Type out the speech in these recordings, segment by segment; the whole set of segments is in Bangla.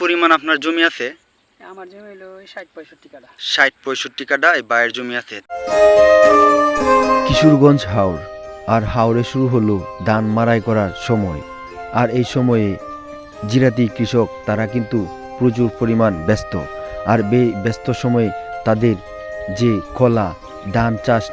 পরিমাণ আপনার জমি আছে? আমার জমি হলো ৬০-৬৫ কাঠা। ৬০-৬৫ কাঠা এই ভাইয়ের জমি আছে। কিশোরগঞ্জ হাওর, আর হাওরে শুরু হলো ধান মাড়াই করার সময়। আর এই সময়ে জিরাতি কৃষক তারা কিন্তু প্রচুর পরিমাণ ব্যস্ত। আর ব্যস্ত সময়ে তাদের যে কলা ধান চাষ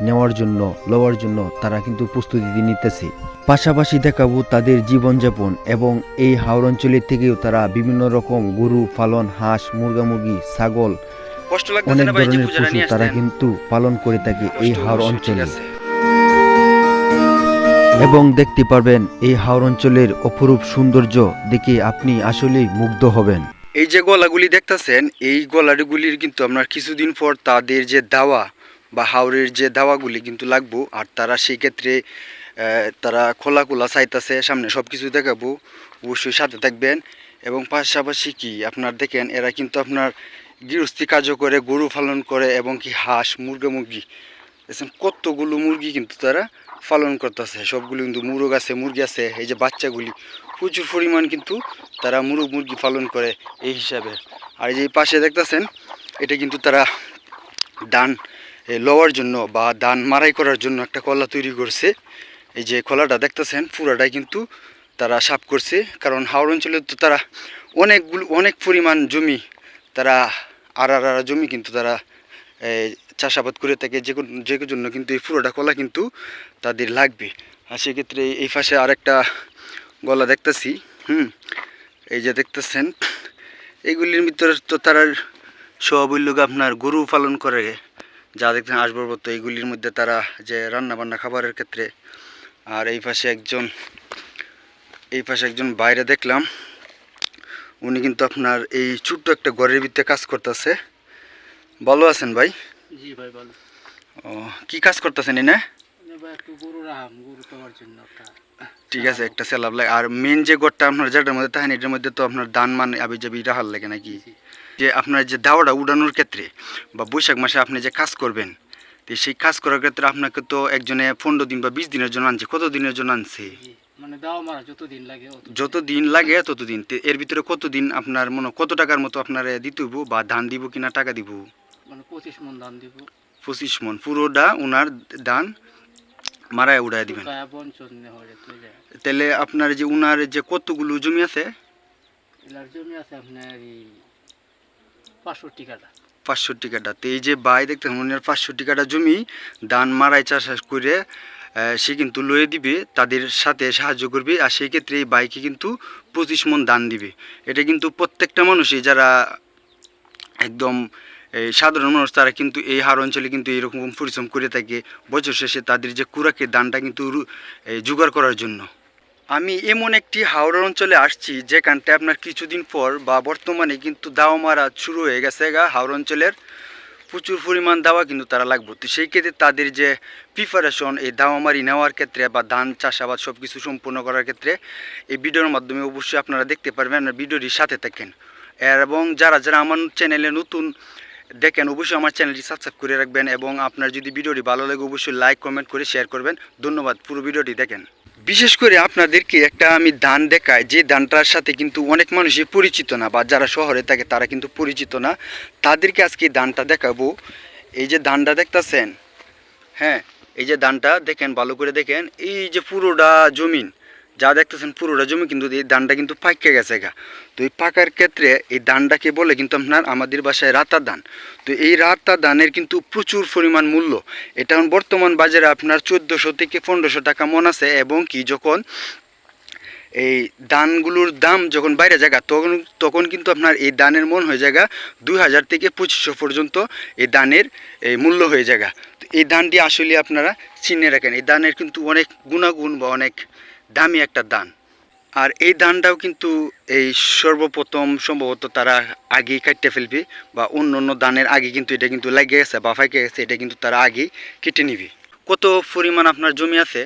লওয়ার জন্য তারা কিন্তু প্রস্তুতি নিতেছে। পাশাপাশি দেখাবো তাদের জীবনযাপন, এবং এই হাওর অঞ্চলের থেকেও তারা বিভিন্ন রকম গরু পালন, হাঁস, মুরগি, ছাগল, অনেক ধরনের পশু তারা কিন্তু পালন করে থাকে এই হাওর অঞ্চলে। এবং দেখতে পারবেন এই হাওর অঞ্চলের অপরূপ সৌন্দর্য দেখে আপনি আসলেই মুগ্ধ হবেন। এই যে গলাগুলি দেখতেছেন, এই গলাগুলির কিন্তু আপনার কিছুদিন পর তাদের যে দাওয়া বা হাওরের যে দাওয়াগুলি কিন্তু লাগবো। আর তারা সেই ক্ষেত্রে তারা খোলা চাইতেছে, সামনে সব কিছু দেখাবো, অবশ্যই সাথে থাকবেন। এবং পাশাপাশি কি আপনার দেখেন, এরা কিন্তু আপনার গৃহস্থী কার্য করে, গরু পালন করে, এবং কি হাঁস, মুরগি দেখছেন কতগুলো মুরগি কিন্তু তারা পালন করতেছে। সবগুলো কিন্তু মুরগি আছে, এই যে বাচ্চাগুলি প্রচুর পরিমাণ কিন্তু তারা মুরগি পালন করে এই হিসাবে। আর এই যে পাশে দেখতেছেন, এটা কিন্তু তারা ধান লওয়ার জন্য বা ধান মাড়াই করার জন্য একটা কলা তৈরি করছে। এই যে কলাটা দেখতেছেন পুরাটাই কিন্তু তারা সাফ করছে, কারণ হাওর অঞ্চলে তো তারা অনেক পরিমাণ জমি, তারা আড়া জমি কিন্তু তারা চাষাবাদ করে থাকে, যে জন্য কিন্তু এই পুরোটা কলা কিন্তু তাদের লাগবে। আর সেক্ষেত্রে এই পাশে আরেকটা গলা দেখতেছি, এই যে দেখতেছেন, এইগুলির ভিতরে তো তারা সব লোক আপনার গরু পালন করে, যা দেখতেন আসবাবপত্র এইগুলির মধ্যে তারা যে রান্নাবান্না খাবারের ক্ষেত্রে। আর এই পাশে একজন বাইরে দেখলাম, উনি কিন্তু আপনার এই ছোট্ট একটা ঘরের ভিতরে কাজ করতেছে। ভালো আছেন ভাই? জি ভাই ভালো। ও, কি কাজ করতেছেন এনে? একটু গরু খাওয়ার জন্য ঠিক আছে, একটা সেলাব লাগে। আর মেন যে ঘরটা আপনার যেটার মধ্যে থাকেন, এটার মধ্যে তো আপনার দান আবি যাবি রাখার লাগে নাকি? যে আপনার যে দাওয়াটা উড়ানোর ক্ষেত্রে বা বৈশাখ মাসে আপনি যে কাজ করবেন, তো সেই কাজ করার ক্ষেত্রে আপনাকে তো একজনে 15 দিন বা 20 দিনের জন্য আনছে। কত দিনের জন্য আনছে? মানে দাও মারা যত দিন লাগে ততদিন। এর ভিতরে কতদিন আপনার কত টাকার মতো আপনার দিতে হইব, বা ধান দিব কিনা টাকা দিব? মানে 25 মণ ধান দিব। 25 মণ পুরোটা ওনার ধান মারায় উড়াই দিবেন। তাহলে আপনার যে উনার যে কতগুলো জমি আছে? জমি আছে আপনার 65 কাঠা। 65 কাঠা। তো এই যে ভাই দেখতে উনার 65 কাঠা জমি ধান মারাই চাষ করে সে কিন্তু লয়ে দিবে, তাদের সাথে সাহায্য করবে। আর সেই ক্ষেত্রে এই বাইকে কিন্তু 25 মণ ধান দিবে। এটা কিন্তু প্রত্যেকটা মানুষই যারা একদম এই সাধারণ মানুষ, তারা কিন্তু এই হাওর অঞ্চলে কিন্তু এইরকম পরিশ্রম করে থাকে বছর শেষে তাদের যে কুড়াকে ধানটা কিন্তু জোগাড় করার জন্য। আমি এমন একটি হাওর অঞ্চলে আসছি যেখানটা আপনার কিছুদিন পর বা বর্তমানে কিন্তু দাওয়া মারা শুরু হয়ে গেছে হাওর অঞ্চলের। প্রচুর পরিমাণ দাওয়া কিন্তু তারা লাগবে। তো সেই ক্ষেত্রে তাদের যে প্রিপারেশন এই দাওয়ামারি নেওয়ার ক্ষেত্রে বা ধান চাষাবাদ সব কিছু সম্পূর্ণ করার ক্ষেত্রে এই ভিডিওর মাধ্যমে অবশ্যই আপনারা দেখতে পারবেন। আর ভিডিওটির সাথে থাকেন, এবং যারা আমার চ্যানেলে নতুন দেখেন অবশ্যই আমার চ্যানেলটি সাবস্ক্রাইব করে রাখবেন। এবং আপনার যদি ভিডিওটি ভালো লাগে অবশ্যই লাইক কমেন্ট করে শেয়ার করবেন। ধন্যবাদ। পুরো ভিডিওটি দেখেন। বিশেষ করে আপনাদেরকে একটা আমি ধান দেখাই, যে ধানটার সাথে কিন্তু অনেক মানুষই পরিচিত না, বা যারা শহরে থাকে তারা কিন্তু পরিচিত না, তাদেরকে আজকে ধানটা দেখাবো। এই যে ধানটা দেখতেছেন, হ্যাঁ, এই যে ধানটা দেখেন, ভালো করে দেখেন, এই যে পুরোটা জমিন যা দেখতেছেন পুরোটা জমি কিন্তু এই ধানটা কিন্তু পাইকে গেছে গা। তো এই পাকার ক্ষেত্রে এই ধানটাকে বলে কিন্তু আপনার আমাদের বাসায় রাতা ধান। তো এই রাতা ধানের কিন্তু প্রচুর পরিমাণ মূল্য। এটা বর্তমান বাজারে আপনার 1400 থেকে 1500 টাকা মন আছে। এবং কি যখন এই ধানগুলোর দাম যখন বাইরে জায়গা তখন কিন্তু আপনার এই ধানের মন হয়ে জায়গা 2000 থেকে 2500 পর্যন্ত এই ধানের এই মূল্য হয়ে জায়গা। তো এই ধানটি আসলে আপনারা চিনে রাখেন, এই ধানের কিন্তু অনেক গুণাগুণ বা অনেক দামি একটা ধান। আর এই ধানটাও কিন্তু এই সর্বপ্রথম সম্ভবত তারা আগেই কাটতে ফেলবে, বা অন্য ধানের আগে কিন্তু এটা কিন্তু লাগিয়ে গেছে বা ফাইকে গেছে, এটা কিন্তু তারা আগেই কেটে নিবে। কত পরিমাণ আপনার জমি আছে?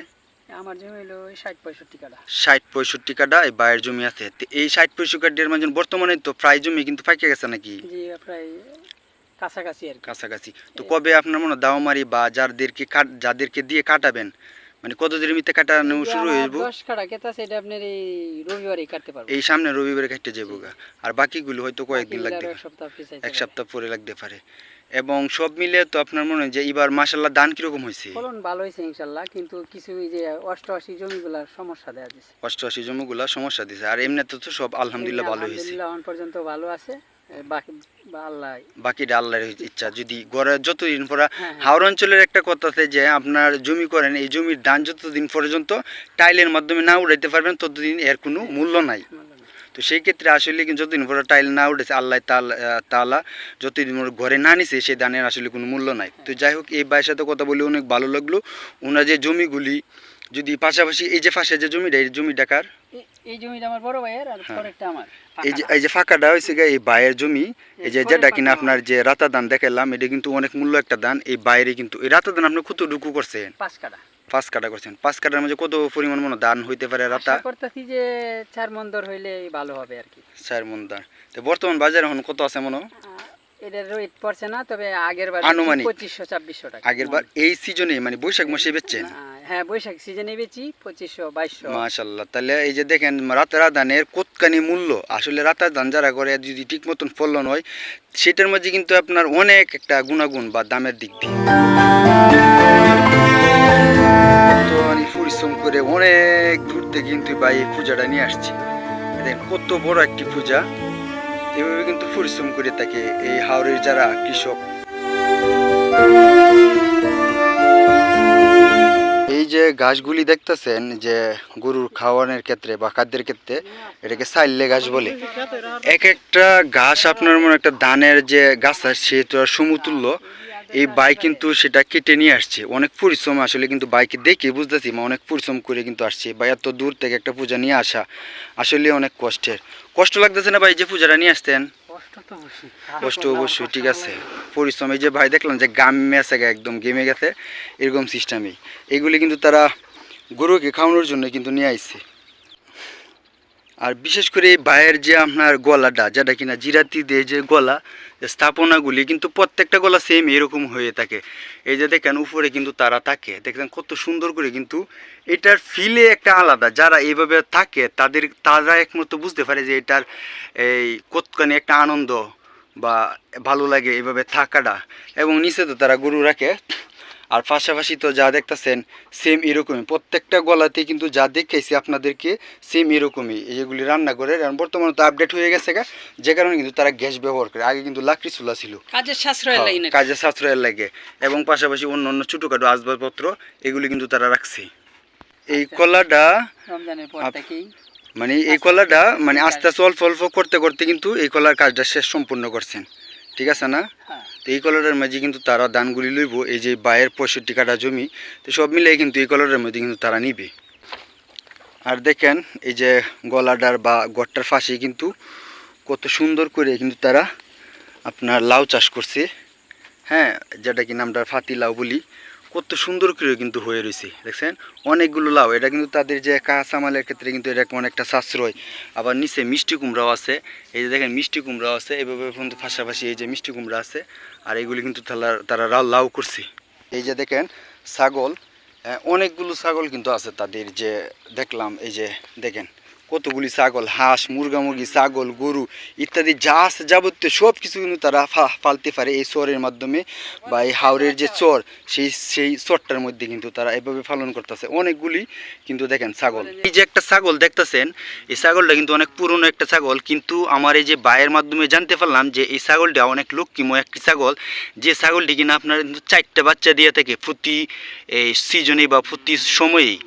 আমার জমি হলো ৬০-৬৫ কাঠা। ৬০-৬৫ কাঠা এই বাইরের জমি আছে। তো এই ৬০-৬৫ কাঠার মাঝে বর্তমানে তো প্রায় জমি কিন্তু ফাইকে গেছে নাকি? জি, প্রায় কাছাকাছি আর কাছাকাছি। তো কবে আপনার মনে দাওমারি বা যাদেরকে দিয়ে কাটাবেন মানে কতদিনের ভিতরে কাটানো শুরু হয়ে যাবো? 10 কাটা কেতা আছে, এটা আপনার এই রবিবারই কাটতে পারবো। এই সামনে রবিবারে কাটতে যাবো গা। আর বাকিগুলো হয়তো কয়েকদিন বাকিগুলো লাগবে, আরো এক সপ্তাহ পিছাইতে এক পারে। সপ্তাহ পরে লাগতে পারে। এবং সব মিলে তো আপনার মনে হয় যে এবার মাশাল্লাহ ধান কিরকম হয়েছে? ফলন ভালো হয়েছে ইনশাল্লাহ, কিন্তু কিছু এই যে অষ্টআশি জমিগুলা সমস্যা দেয়া দিছে। 88 জমিগুলা সমস্যা দিছে, আর এমনিতে তো সব আলহামদুলিল্লাহ ভালো হয়েছে। আলহামদুলিল্লাহ এখন পর্যন্ত ভালো আছে। বাকি বা আল্লাহ। বাকিটা আল্লাহর ইচ্ছা, যদি গড়ে যতদিন পরে। হ্যাঁ, হাওড় অঞ্চলের একটা কথা আছে যে আপনার জমি করেন, এই জমির ধান যতদিন পর্যন্ত টাইলের মাধ্যমে না উড়াইতে পারবেন ততদিন এর কোনো মূল্য নাই। তো সেই ক্ষেত্রে আসলে কিন্তু যতদিন পরে টাইল না উঠেছে আল্লাহ তাআলা যতদিন ওর ঘরে না নিছে সেই ধানের আসলে কোনো মূল্য নাই। তো যাই হোক, এই ভাইয়ের সাথে কথা বলে অনেক ভালো লাগলো। ওনার যে জমিগুলি যদি পাশাপাশি, এই যে পাশে যে জমিটা, এই জমিটা কার? এই জমিটা আমার বড় ভাইয়ের, আর হ্যাঁ। পরেরটা আমার। এই যে ফাঁকাটা হয়েছে গা, এই ভাইয়ের জমি। এই যে যেটা কিনা আপনার যে রাতা ধান দেখালাম, এটা কিন্তু অনেক মূল্য একটা ধান। এই বাইরে কিন্তু এই রাতা ধান আপনি কতটুকু করছেন? 5 কাটা। 5 কাটা করছেন। 5 কাটার মধ্যে কত পরিমাণ মনে ধান হইতে পারে রাতা? আশা করতেছি যে 4 মণ দর হইলে ভালো হবে আর কি। 4 মণ ধান। তো বর্তমান বাজারে এখন কত আছে মনে? এটার রেট পড়ছে না, তবে আগের বার আনুমানিক 2500-2600 টাকা। আগের বার এই সিজনে মানে বৈশাখ মাসে বেচছেন? হ্যাঁ, বৈশাখ সিজনে বেচি 2500-2200। মাশাআল্লাহ। তাহলে এই যে দেখেন রাতা ধানের কতখানি মূল্য। আসলে রাতা ধান যারা করে যদি ঠিক মতন ফলন হয়, সেটার মধ্যে কিন্তু আপনার অনেক একটা গুণাগুণ বা দামের দিক দিয়ে। তো আমি পরিশ্রম করে অনেক দূর থেকে কিন্তু ভাই এই পূজাটা নিয়ে আসছি। দেখেন কত বড় একটি পূজা। এভাবে কিন্তু পরিশ্রম করে থাকে এই হাওড়ের যারা কৃষক। এই যে ঘাসগুলি দেখতেছেন যে গরুর খাওয়ানোর ক্ষেত্রে বা খাদ্যের ক্ষেত্রে, এটাকে সাইলে ঘাস বলে। এক একটা ঘাস আপনার মনে একটা ধানের যে গাছ আসছে তো সমতুল্য। এই ভাই কিন্তু সেটা কেটে নিয়ে আসছে, অনেক পরিশ্রম। আসলে কিন্তু বাইকে দেখে বুঝতেছি অনেক পরিশ্রম করে কিন্তু আসছে ভাই। এত দূর থেকে একটা পূজা নিয়ে আসা আসলে অনেক কষ্টের। কষ্ট লাগতেছে না ভাই যে পূজাটা নিয়ে আসতেন? কষ্ট অবশ্যই, ঠিক আছে, পরিশ্রম। এই যে ভাই দেখলাম যে গামে আছে, একদম গেমে গেছে, এরকম সিস্টেমই। এগুলি কিন্তু তারা গরুকে খাওয়ানোর জন্য কিন্তু নিয়ে আসছে। আর বিশেষ করে এই ভাইয়ের যে আপনার গলাটা, যেটা কিনা জিরাতি দিয়ে যে গলা স্থাপনাগুলি, কিন্তু প্রত্যেকটা গলা সেম এরকম হয়ে থাকে। এই যে দেখেন উপরে কিন্তু তারা থাকে, দেখেন কত সুন্দর করে। কিন্তু এটার ফিলে একটা আলাদা। যারা এইভাবে থাকে তারা একমাত্র বুঝতে পারে যে এটার এই কতখানি একটা আনন্দ বা ভালো লাগে এইভাবে থাকাটা। এবং নিচে তো তারা গরু রাখে। আর পাশাপাশি তো যা দেখতেছেন সেম এরকমই, প্রত্যেকটা গলাতে কিন্তু যা দেখাইছি আপনাদেরকে সেম এরকমই। এইগুলি রান্না করে বর্তমানে তো আপডেট হয়ে গেছে গা, যে কারণে কিন্তু তারা গ্যাস ব্যবহার করে। আগে কিন্তু লাকড়ি চুলা ছিল, কাজের সাশ্রয় লাগে না, কাজের সাশ্রয়ের লাগে। এবং পাশাপাশি অন্য অন্য ছোটোখাটো আসবাবপত্র এগুলি কিন্তু তারা রাখছে। এই কলাটা রমজানের পর থেকেই মানে এই কলাটা মানে আস্তে আস্তে অল্প অল্প করতে করতে কিন্তু এই কলার কাজটা শেষ সম্পূর্ণ করছেন, ঠিক আছে না? তো এই কলাটার মাঝে কিন্তু তারা ধানগুলি লইব। এই যে বাইয়ের 65 কাঠা জমি, তো সব মিলে কিন্তু এই কলাটার মধ্যে কিন্তু তারা নিবে। আর দেখেন এই যে গলাটার বা গড়টার পাশে কিন্তু কত সুন্দর করে কিন্তু তারা আপনার লাউ চাষ করছে। হ্যাঁ, যেটা কি নামটা ফাতি লাউ বলি। কত সুন্দর করে কিন্তু হয়ে রয়েছে, দেখছেন অনেকগুলো লাউ। এটা কিন্তু তাদের যে কাঁচামালের ক্ষেত্রে কিন্তু এটা অনেকটা সাশ্রয়। আবার নিচে মিষ্টি কুমড়াও আছে। এই যে দেখেন মিষ্টি কুমড়াও আছে, এভাবে কিন্তু পাশাপাশি এই যে মিষ্টি কুমড়া আছে। আর এইগুলি কিন্তু তারা লাউ করছে। এই যে দেখেন ছাগল, অনেকগুলো ছাগল কিন্তু আছে তাদের, যে দেখলাম এই যে দেখেন কতগুলি ছাগল, হাঁস, মুরগি, ছাগল, গরু ইত্যাদি যা আছে যাবতীয় সব কিছু কিন্তু তারা পালতে পারে এই চরের মাধ্যমে, বা এই হাওরের যে চর সেই চরটার মধ্যে কিন্তু তারা এভাবে পালন করতেছে অনেকগুলি। কিন্তু দেখেন ছাগল, এই যে একটা ছাগল দেখতেছেন, এই ছাগলটা কিন্তু অনেক পুরনো একটা ছাগল। কিন্তু আমার এই যে ভাইয়ের মাধ্যমে জানতে পারলাম যে এই ছাগলটা অনেক লক্ষ্মীময় একটি ছাগল, যে ছাগলটি কিনা আপনার 4টা বাচ্চা দিয়ে থাকে প্রতি এই সিজনে বা প্রতি সময়েই।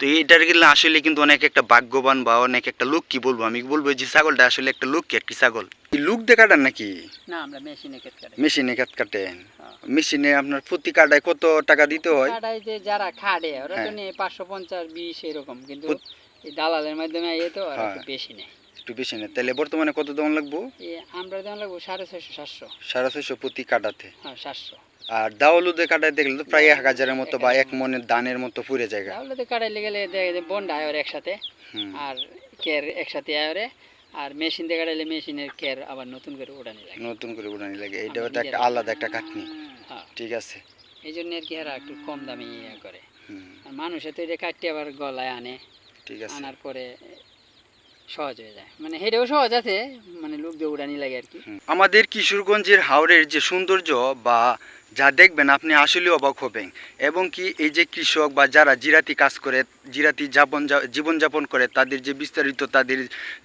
তো এটার কিন্তু আসলে কিন্তু অনেক একটা ভাগ্যবান বা অনেক একটা লক্ষ্মী বলবো, আমি বলবো যে ছাগলটা আসলে একটা লক্ষ্মী একটি ছাগল। লুক দিয়ে কাটান নাকি? না, আমরা মেশিনে কাটি। মেশিনে কাটেন? মেশিনে আপনার প্রতি কাটায় কত টাকা দিতে হয়? কাটায় যে যারা খাটে ওরা তো নেয় 550-20 এরকম, কিন্তু এই দালালের মাধ্যমে এ তো আর একটু বেশি নেয়। একটু বেশি নেয়। তাহলে বর্তমানে কত দাম লাগবো? আমরা দাম লাগবো 650-700। 650 প্রতি কাটাতে? হ্যাঁ, 700। আর দাওলুদে কাটায় দেখলে তো প্রায় 1000-এর মতো বা 1 মনের দানের মতো পুরে জায়গা। দাওলুদে কাটাইলে গেলে বন্ডা আয় একসাথে, আর কের একসাথে আয়। আর মেশিন দিয়ে কাটাইলে মেশিনের কের আবার নতুন করে উড়ানি লাগে। এইটা একটা আলাদা একটা কাটনি। ঠিক আছে, এই জন্য আর কি এরা একটু কম দামে ইয়ে করে। আর মানুষে তো এটা কাটতে আবার গলায় আনে, ঠিক আছে। আনার পরে সহজ হয়ে যায়, মানে হেঁটেও সহজ আছে, মানে লোক দিয়ে উড়ানি লাগে আর কি। আমাদের কিশোরগঞ্জের হাওরের যে সৌন্দর্য বা যা দেখবেন আপনি আসলে অবাক হবেন। এবং কি এই যে কৃষক বা যারা জিরাতি কাজ করে, জিরাতি জীবনযাপন করে, তাদের যে বিস্তারিত তাদের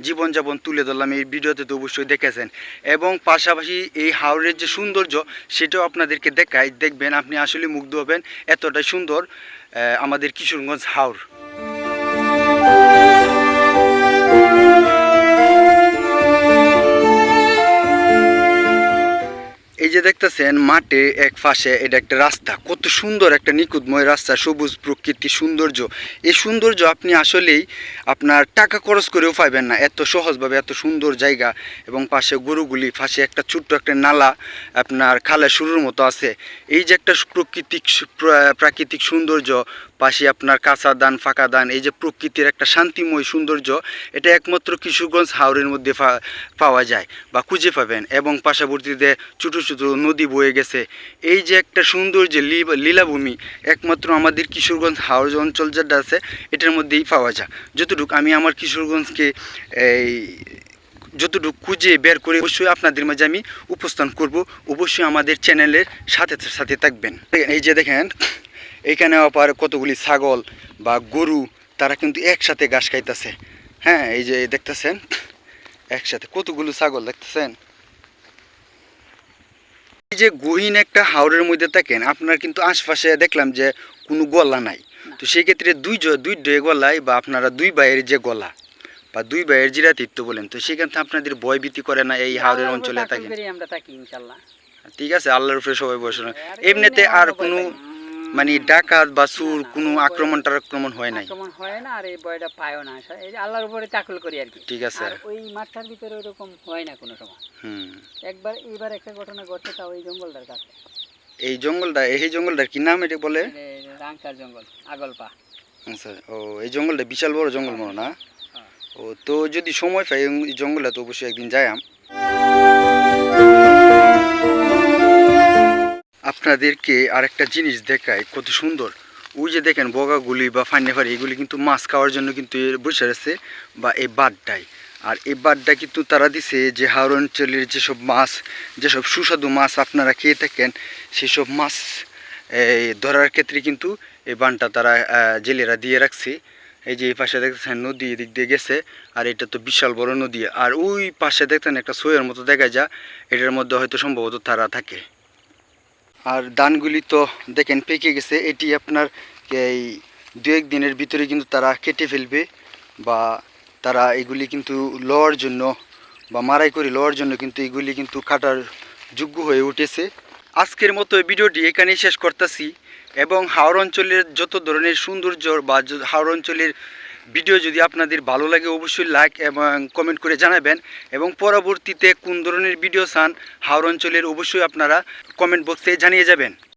জীবনযাপন তুলে ধরলাম এই ভিডিওতে, তো অবশ্যই দেখেছেন। এবং পাশাপাশি এই হাওরের যে সৌন্দর্য সেটাও আপনাদেরকে দেখায়, দেখবেন আপনি আসলে মুগ্ধ হবেন, এতটাই সুন্দর আমাদের কিশোরগঞ্জ হাওর। এই যে দেখতেছেন মাঠে এক পাশে এটা একটা রাস্তা, কত সুন্দর একটা নিখুঁতময় রাস্তা, সবুজ প্রকৃতি সৌন্দর্য। এই সৌন্দর্য আপনি আসলেই আপনার টাকা খরচ করেও পাইবেন না, এত সহজভাবে এত সুন্দর জায়গা। এবং পাশে গরুগুলি, পাশে একটা ছোট্ট একটা নালা আপনার খালে শুরুর মতো আছে। এই যে একটা প্রাকৃতিক সৌন্দর্য, পাশে আপনার কাঁচা ধান ফাঁকা ধান, এই যে প্রকৃতির একটা শান্তিময় সৌন্দর্য, এটা একমাত্র কিশোরগঞ্জ হাওরের মধ্যে পাওয়া যায় বা খুঁজে পাবেন। এবং পার্শ্ববর্তীতে ছোটো ছোটো নদী বয়ে গেছে। এই যে একটা সুন্দর যে লীলাভূমি, একমাত্র আমাদের কিশোরগঞ্জ হাওর অঞ্চল যেটা আছে এটার মধ্যেই পাওয়া যায়। যতটুকু আমি আমার কিশোরগঞ্জকে যতটুকু খুঁজে বের করে অবশ্যই আপনাদের মাঝে আমি উপস্থান করব। অবশ্যই আমাদের চ্যানেলের সাথে সাথে থাকবেন। এই যে দেখেন এইখানে আবার কতগুলি ছাগল বা গরু, তারা কিন্তু একসাথে ঘাস খাইতেছে। হ্যাঁ, এই যে দেখতেছেন একসাথে কতগুলো ছাগল দেখতেছেন। এই যে গহীন একটা হাওরের মধ্যে থাকেন আপনার, কিন্তু আশপাশে দেখলাম যে কোনো গলা নাই। তো সেই ক্ষেত্রে দুই গলায় বা আপনারা দুই ভাইয়ের যে গলা বা দুই ভাইয়ের জিরাতিত্ব বলেন, তো সেখান থেকে আপনাদের ভয় ভীতি করে না এই হাওরের অঞ্চলে থাকেন? আমরা থাকি ইনশাল্লাহ। ঠিক আছে, আল্লাহর উপরে সবাই বসে না। এমনিতে আর কোনো মানে ডাকাত বা চুর কোনো আক্রমণ হয় নাই? আক্রমণ হয় না, আর এই ভয়টা পায়ও না, এই যে আল্লাহর উপরে তাকল করি আর কি। ঠিক আছে। আর ওই মাঠটার ভিতরে ওইরকম হয় না কোনো সময়। এইবার একটা ঘটনা ঘটছে, তাও এই জঙ্গলটার কাছে। এই জঙ্গলটার কি নাম এটা বলে? রাংচার জঙ্গল, আগলপা। আচ্ছা, ও এই জঙ্গলটা বিশাল বড় জঙ্গল মনে না? হ্যাঁ। ও তো যদি সময় পাই এই জঙ্গলটা তো অবশ্যই একদিন যাইম। আপনাদেরকে আরেকটা জিনিস দেখায়, কত সুন্দর। ওই যে দেখেন বগাগুলি বা ফান্নেফারি, এগুলি কিন্তু মাছ খাওয়ার জন্য কিন্তু বসে আছে, বা এই বাদটাই। আর এই বাদটা কিন্তু তারা দিছে যে হাওর অঞ্চলের যেসব মাছ, যেসব সুস্বাদু মাছ আপনারা খেয়ে থাকেন, সেসব মাছ ধরার ক্ষেত্রে কিন্তু এই বানটা তারা জেলেরা দিয়ে রাখছে। এই যে এই পাশে দেখতেছেন নদী এদিক দিয়ে গেছে, আর এটা তো বিশাল বড় নদী। আর ওই পাশে দেখতেন একটা সইয়ের মতো দেখা যায়, এটার মধ্যে হয়তো সম্ভবত তারা থাকে। আর ধানগুলি তো দেখেন পেকে গেছে, এটি আপনার এই 2-1 দিনের ভিতরে কিন্তু তারা কেটে ফেলবে, বা তারা এগুলি কিন্তু লওয়ার জন্য বা মারাই করে লওয়ার জন্য কিন্তু এগুলি কিন্তু কাটার যোগ্য হয়ে উঠেছে। আজকের মতো এই ভিডিওটি এখানেই শেষ করতেছি। এবং হাওর অঞ্চলের যত ধরনের সৌন্দর্য বা হাওর অঞ্চলের ভিডিও যদি আপনাদের ভালো লাগে অবশ্যই লাইক এবং কমেন্ট করে জানাবেন। এবং পরবর্তীতে কোন ধরনের ভিডিও চান হাওর অঞ্চলের অবশ্যই আপনারা কমেন্ট বক্সে জানিয়ে যাবেন।